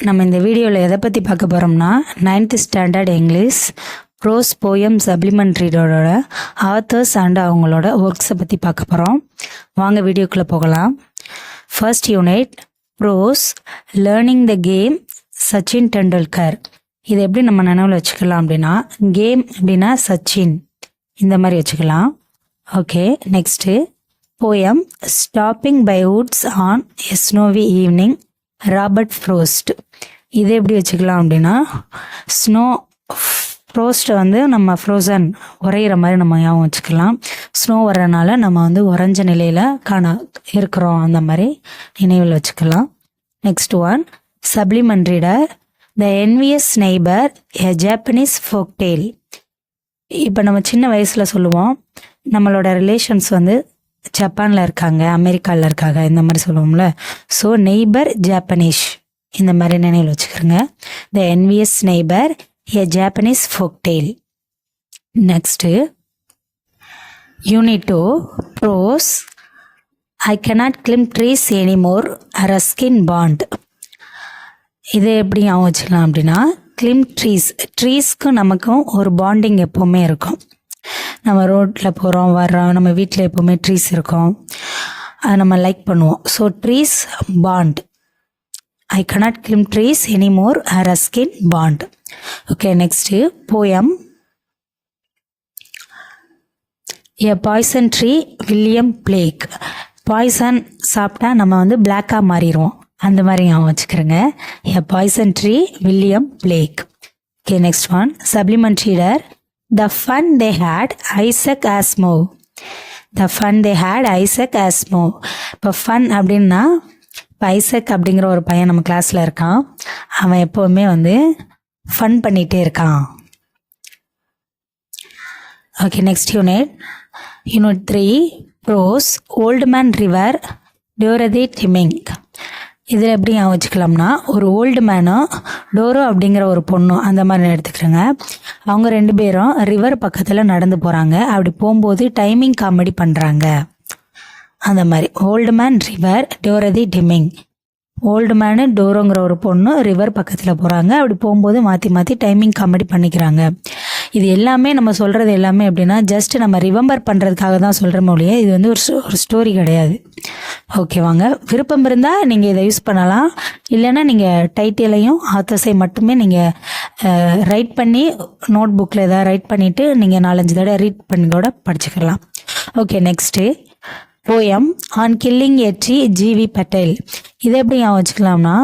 நம்ம இந்த வீடியோவில் எதை பற்றி பார்க்க போகிறோம்னா 9th standard English prose poem சப்ளிமெண்ட்ரியோட ஆத்தர்ஸ் அண்ட் அவங்களோட ஒர்க்ஸை பற்றி பார்க்க போகிறோம். வாங்க வீடியோக்குள்ளே போகலாம். First unit prose learning the game Sachin Tendulkar. இது எப்படி நம்ம நினைவில் வச்சுக்கலாம் அப்படின்னா, கேம் அப்படின்னா சச்சின் இந்த மாதிரி வச்சுக்கலாம். Okay, next poem stopping by woods on a snowy evening Robert Frost. இது எப்படி வச்சுக்கலாம் அப்படின்னா, ஸ்னோ ஃப்ரோஸ்ட்டை வந்து நம்ம ஃப்ரோசன் உரையிற மாதிரி நம்ம ஞாபகம் வச்சுக்கலாம். ஸ்னோ வர்றதுனால நம்ம வந்து உறைஞ்ச நிலையில் இருக்கிறோம், அந்த மாதிரி நினைவில் வச்சுக்கலாம். Next one supplementary reader the envious neighbour a Japanese folk Dale. இப்போ நம்ம சின்ன வயசில் சொல்லுவோம், நம்மளோட ரிலேஷன்ஸ் வந்து ஜப்பானில் இருக்காங்க, அமெரிக்காவில் இருக்காங்க, இந்த மாதிரி சொல்லுவோம்ல. ஸோ நெய்பர் ஜாப்பனீஸ் இந்த மாதிரி நினைவில் வச்சுக்கிறோங்க. The envious neighbour a Japanese folk tale. Next unit 2 prose I cannot climb trees anymore Ruskin Bond. இது எப்படி ஞாபகம் வச்சுக்கலாம் அப்படின்னா, கிளிம் ட்ரீஸ்க்கும் நமக்கும் ஒரு பாண்டிங் எப்போவுமே இருக்கும். நம்ம ரோட்டில் போகிறோம் வர்றோம், நம்ம வீட்டில் எப்போவுமே ட்ரீஸ் இருக்கும், அதை நம்ம லைக் பண்ணுவோம். So trees Bond. I cannot climb trees anymore Ruskin Bond. Okay, next poem a poison tree William Blake. Poison சாப்பிட்டா நம்ம வந்து பிளாக்காக மாறிடுவோம், அந்த மாதிரி ஞாபகம் வச்சுக்கிறேங்க. A poison tree William Blake. Okay, next one supplementary reader the fun they had Isaac Asimov. The fun they had Isaac Asimov. இப்போ ஃபன் அப்படின்னா, இப்போ ஐசக் அப்படிங்கிற ஒரு பையன் நம்ம கிளாஸில் இருக்கான், அவன் எப்போவுமே வந்து ஃபன் பண்ணிகிட்டே இருக்கான். Okay, next unit 3 prose old man river Dorothy Deming. இதில் எப்படி ஞாபகம் வச்சுக்கலாம்னா, ஒரு ஓல்டு மேனும் டோரோ அப்படிங்கிற ஒரு பொண்ணும் அந்த மாதிரி எடுத்துக்கிறேங்க. அவங்க 2 பேரும் ரிவர் பக்கத்தில் நடந்து போகிறாங்க. அப்படி போகும்போது டைமிங் காமெடி பண்ணுறாங்க, அந்த மாதிரி. Old man river Dorothy Deming. Old man டோரோங்கிற ஒரு பொண்ணு ரிவர் பக்கத்தில் போகிறாங்க. அப்படி போகும்போது மாற்றி மாற்றி டைமிங் காமெடி பண்ணிக்கிறாங்க. இது எல்லாமே நம்ம சொல்கிறது எல்லாமே எப்படின்னா, ஜஸ்ட் நம்ம ரிமெம்பர் பண்ணுறதுக்காக தான் சொல்கிற மொழியே, இது வந்து ஒரு ஸ்டோரி கிடையாது. ஓகே, வாங்க, விருப்பம் இருந்தால் நீங்கள் இதை யூஸ் பண்ணலாம், இல்லைன்னா நீங்கள் டைட்டிலையும் ஆத்தர்ஸை மட்டுமே நீங்கள் ரைட் பண்ணி நோட் புக்கில் எதாவது ரைட் பண்ணிவிட்டு நீங்கள் 4-5 தடவை ரீட் பண்ணி கூட படிச்சுக்கலாம். Okay, next poem on killing a tree Gieve Patel. இதை எப்படி ஞாபகம் வச்சுக்கலாம்னா,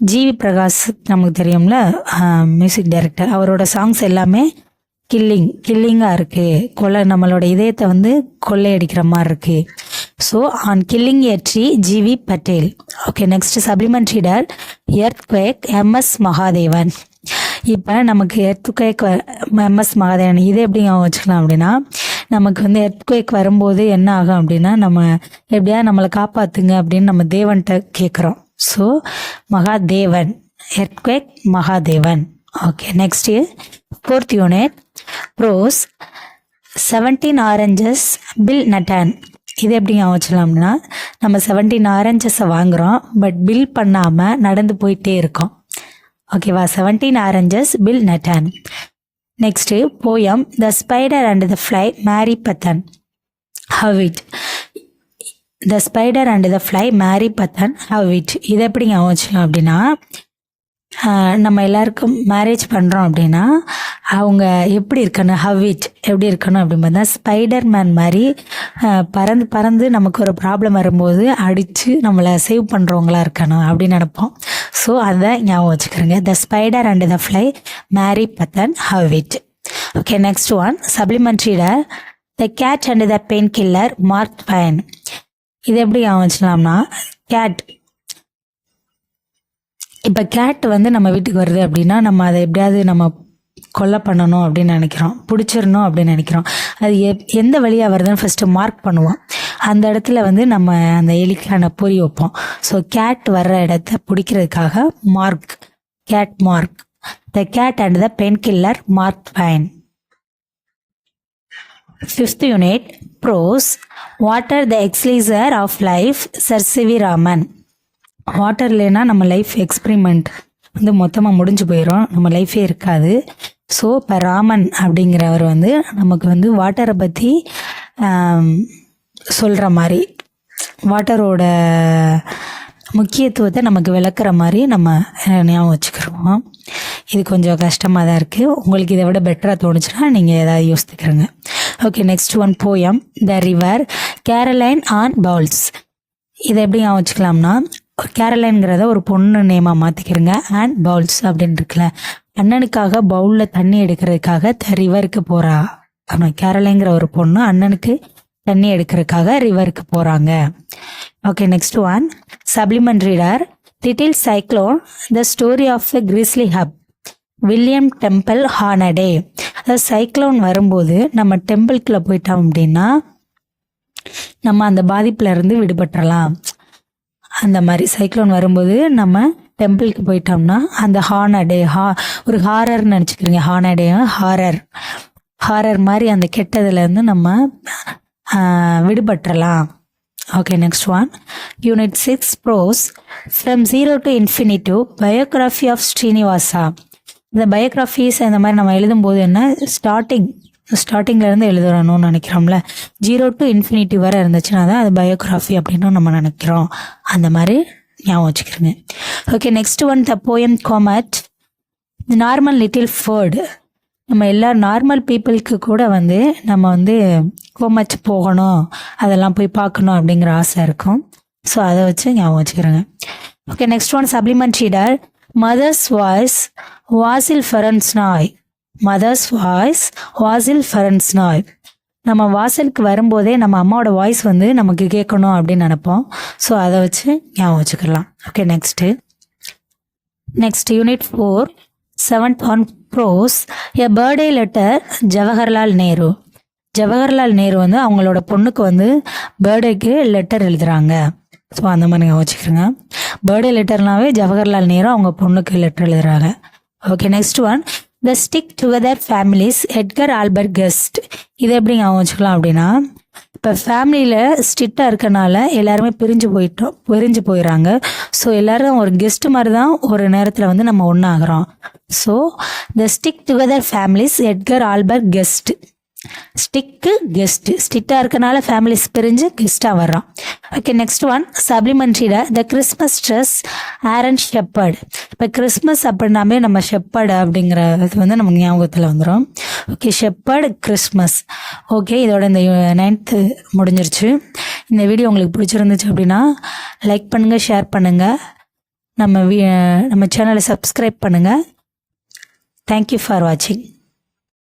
ஜிவி பிரகாஷ் நமக்கு தெரியும்ல, மியூசிக் டைரக்டர், அவரோட சாங்ஸ் எல்லாமே கில்லிங்காக இருக்குது, நம்மளோட இதயத்தை வந்து கொள்ளையடிக்கிற மாதிரி இருக்குது. So on killing a tree Gieve Patel. Okay, next supplementary reader earthquake MS Mahadevan. இப்போ நமக்கு எர்த்குவேக் எம்எஸ் மகாதேவன் இதை எப்படி ஞாபகம் வச்சுக்கலாம் அப்படின்னா, நமக்கு வந்து எர்த்குவேக் வரும்போது என்ன ஆகும் அப்படின்னா, நம்ம எப்படியா நம்மளை காப்பாற்றுங்க அப்படின்னு நம்ம தேவன்கிட்ட கேட்குறோம். So Mahadevan, earthquake Mahadevan. Okay, next 4th unit prose 17 oranges Bill Naughton. இது எப்படி ஞாபகம் வச்சுக்கலாம்னா, நம்ம 17 ஆரஞ்சஸை வாங்குகிறோம், பட் பில் பண்ணாமல் நடந்து போயிட்டே இருக்கோம். ஓகேவா, 17 oranges Bill Naughton. Next poem the spider and the fly Mary Botham Howitt. The spider and the fly Mary Botham Howitt. இதை எப்படி ஞாபகம் வச்சுக்கலாம் அப்படின்னா, நம்ம எல்லாருக்கும் மேரேஜ் பண்ணுறோம் அப்படின்னா அவங்க எப்படி இருக்கணும், ஹவ் இட் எப்படி இருக்கணும் அப்படின்பது தான். ஸ்பைடர் மேன் மாதிரி பறந்து பறந்து நமக்கு ஒரு ப்ராப்ளம் வரும்போது அடித்து நம்மளை சேவ் பண்ணுறவங்களா இருக்கணும் அப்படின்னு நினைப்போம். ஸோ அதை ஞாபகம் வச்சுக்கிறேங்க. The spider and the fly Mary Botham Howitt. Okay, next one supplementary reader the cat and the pain killer Mark Twain. இது எப்படி ஞாபகம் வச்சுக்கலாம்னா, கேட், இப்போ கேட் வந்து நம்ம வீட்டுக்கு வருது அப்படின்னா நம்ம அதை எப்படியாவது நம்ம கொலை பண்ணணும் அப்படின்னு நினைக்கிறோம், பிடிச்சிடணும் அப்படின்னு நினைக்கிறோம். அது எந்த வழியாக வருதுன்னு ஃபஸ்ட்டு மார்க் பண்ணுவோம். அந்த இடத்துல வந்து நம்ம அந்த எலிக்கான பொறி வைப்போம். ஸோ கேட் வர்ற இடத்த பிடிக்கிறதுக்காக Mark, cat Mark. The cat and the pain killer Mark Twain. 5th unit prose water the எக்ஸ்லீசர் of life sir C V Raman. Water இல்லைன்னா நம்ம லைஃப் எக்ஸ்பிரிமெண்ட் வந்து மொத்தமாக முடிஞ்சு போயிடும், நம்ம லைஃபே இருக்காது. ஸோ இப்போ ராமன் அப்படிங்கிறவர் வந்து நமக்கு வந்து வாட்டரை பற்றி சொல்கிற மாதிரி, வாட்டரோட முக்கியத்துவத்தை நமக்கு விளக்குற மாதிரி நம்ம ஞாபகம் வச்சுக்கிறோம். இது கொஞ்சம் கஷ்டமாக தான் இருக்குது. உங்களுக்கு இதை விட பெட்டராக தோணுச்சுன்னா நீங்கள் ஏதாவது யோசித்துக்கிறங்க. Okay, next one poem the river Caroline Ann Bowles. இதை எப்படி ஞாபகம் வச்சுக்கலாம்னா, கேரலைன்கிறத ஒரு பொண்ணு நேமாக மாற்றிக்கிறங்க. அண்ட் பவுல்ஸ் அப்படின்னு இருக்குல்ல, அண்ணனுக்காக பவுலில் தண்ணி எடுக்கிறதுக்காக ரிவருக்கு போகிறா. ஆனால் கேரளைங்கிற ஒரு பொண்ணு அண்ணனுக்கு தண்ணி எடுக்கிறதுக்காக ரிவருக்கு போகிறாங்க. Okay, next one supplement reader little cyclone the story of the grizzly cub William Temple Hornaday. அதாவது சைக்ளோன் வரும்போது நம்ம டெம்பிள்குள்ளே போயிட்டோம் அப்படின்னா நம்ம அந்த பாதிப்புல இருந்து விடுபட்டுறலாம். அந்த மாதிரி சைக்ளோன் வரும்போது நம்ம டெம்பிளுக்கு போயிட்டோம்னா அந்த ஹானடே ஒரு ஹாரர்னு நினச்சிக்கிறீங்க. ஹானடே ஹாரர் மாதிரி அந்த கெட்டதுலேருந்து நம்ம விடுபட்டுறலாம். Okay, next one unit 6 prose from 0 to infinity biography of Srinivasa. இந்த பயோகிராஃபிஸ் இந்த மாதிரி நம்ம எழுதும்போது என்ன, ஸ்டார்டிங்லேருந்து எழுதணும்னு நினைக்கிறோம்ல, 0 to infinity வரை இருந்துச்சுன்னா தான் அது பயோகிராஃபி அப்படின்னு நம்ம நினைக்கிறோம். அந்த மாதிரி ஞாபகம் வச்சுக்கிறேங்க. Okay, next one the poem comet Norman Littleford. நம்ம எல்லா நார்மல் பீப்புளுக்கு கூட வந்து நம்ம வந்து கோமச் போகணும், அதெல்லாம் போய் பார்க்கணும் அப்படிங்கிற ஆசை இருக்கும். ஸோ அதை வச்சு ஞாபகம் வச்சுக்கிறேங்க. Okay, next one supplement reader mother's voice Vasil Ferensnai. Mother's voice Vasil Ferensnai. நம்ம வாசலுக்கு வரும்போதே நம்ம அம்மாவோட வாய்ஸ் வந்து நமக்கு கேட்கணும் அப்படின்னு நினைப்போம். ஸோ அதை வச்சு ஞாபகம் வச்சுக்கலாம். Okay, next unit 4 7th on prose a birthday letter Jawaharlal Nehru. Jawaharlal Nehru வந்து அவங்களோட பொண்ணுக்கு வந்து பர்த்டேக்கு லெட்டர் எழுதுறாங்க. ஸோ அந்த மாதிரி ஞாபகம் வச்சுக்கிறேங்க. பர்த்டே லெட்டர்னாவே ஜவஹர்லால் நேரு அவங்க பொண்ணுக்கு லெட்டர் எழுதுறாங்க. ஓகே, நெக்ஸ்ட் ஒன் த stick together families Edgar Albert guest. இதை எப்படி ஞாபகம் வச்சுக்கலாம் அப்படின்னா, இப்போ ஃபேமிலியில் ஸ்ட்ரிக்டாக இருக்கனால எல்லாருமே பிரிஞ்சு போயிடுறாங்க. ஸோ எல்லோரும் ஒரு கெஸ்ட் மாதிரி தான் ஒரு நேரத்தில் வந்து நம்ம ஒன்றாகிறோம். So the stick together families Edgar Albert Guest. Stick guest, ஸ்ட்ரிக்டாக இருக்கனால ஃபேமிலிஸ் பிரிஞ்சு கெஸ்ட்டாக வர்றோம். ஓகே, நெக்ஸ்ட் ஒன் சப்ளிமெண்ட்ரியில் the Christmas truce Aaron Shepard. இப்போ கிறிஸ்மஸ் அப்படின்னாமே நம்ம ஷெப்பர்டு அப்படிங்கிறது வந்து நமக்கு ஞாபகத்தில் வந்துடும். Okay, shepherd Christmas. ஓகே, இதோட இந்த 9th முடிஞ்சிருச்சு. இந்த வீடியோ உங்களுக்கு பிடிச்சிருந்துச்சு அப்படின்னா லைக் பண்ணுங்கள், ஷேர் பண்ணுங்கள், நம்ம சேனலை சப்ஸ்கிரைப் பண்ணுங்கள். தேங்க்யூ ஃபார் வாட்சிங்.